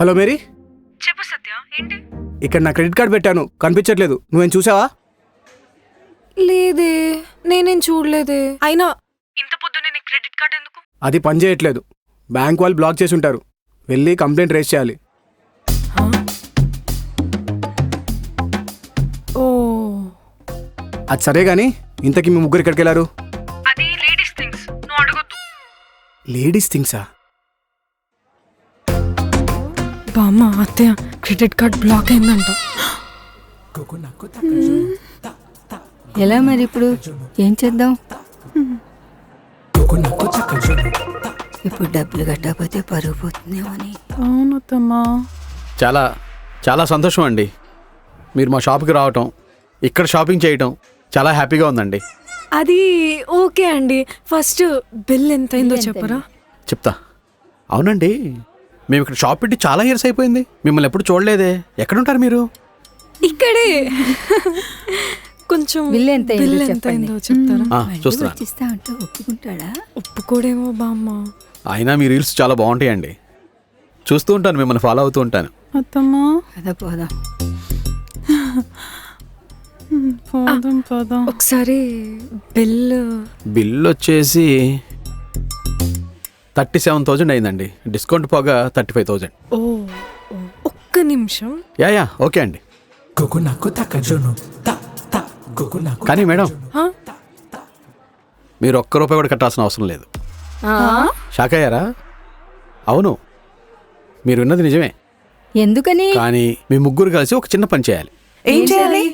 Hello Mary, చెప్పు సత్య, ఏంటి? ఇక్కడ నా క్రెడిట్ కార్డ్ పెట్టాను, కనిపించట్లేదు. నువ్వేం చూసావా? లేదే, నేనేం చూడలేదే. అయినా ఇంత పొద్దునే నీ క్రెడిట్ కార్డ్ ఎందుకు? అది పని చేయట్లేదు. బ్యాంక్ వాళ్ళు బ్లాక్ చేసి ఉంటారు. వెళ్ళి కంప్లైంట్ రేస్ చేయాలి. ఓ, అది సరే గానీ ఇంతకీ మీ ముగ్గురు ఎక్కడికి వెళ్ళారు? అది లేడీస్ థింగ్స్, నువ్వు అడగొద్దు. లేడీస్ థింగ్సా? బామ్మ, అత్తయ్య క్రెడిట్ కార్డ్ బ్లాక్ అయిందంట. ఎలా మరి ఇప్పుడు ఏం చేద్దాం? ఇప్పుడు డబ్బులు కట్టకపోతే పరుగు పోతుందేమో అని. అవునమ్మా. చాలా చాలా సంతోషం అండి మీరు మా షాప్కి రావటం, ఇక్కడ షాపింగ్ చేయటం చాలా హ్యాపీగా ఉందండి. అది ఓకే అండి, ఫస్ట్ బిల్ ఎంత అయిందో చెప్పరా? చెప్తా. అవునండి, మేము ఇక్కడ షాప్ పెట్టి చాలా ఇయర్స్ అయిపోయింది. మిమ్మల్ని ఎప్పుడు చూడలేదే. ఎక్కడుంటారు మీరు? ఇక్కడే. కొంచెం బిల్ ఎంత అయిందో బిల్ ఎంత చెప్పండి. అయిందో చెప్తారా? చూస్తున్నా. ఇస్తా అంటే ఒప్పుకుంటాడా? ఒప్పుకోడేమో బామ్మ. అయినా మీ రీల్స్ చాలా బాగుంటాయండి. చూస్తూ ఉంటాను, మిమ్మల్ని ఫాలో అవుతూ ఉంటాను. అత్తమ్మా, కదా పోదాం. పోదాం. ఒకసారి బిల్ వచ్చేసి 37,000 అయిందండి. డిస్కౌంట్ పోగా 35,000. ఓ, ఒక్క నిమిషం. యా ఓకే అండి. కానీ మేడం, హా? మీరు ఒక్క రూపాయి కూడా కట్టాల్సిన అవసరం లేదు. షాక్ అయ్యారా? అవును, మీరు విన్నది నిజమే. ఎందుకని? కానీ మీ ముగ్గురు కలిసి ఒక చిన్న పని చేయాలి. ఏం చేయాలి?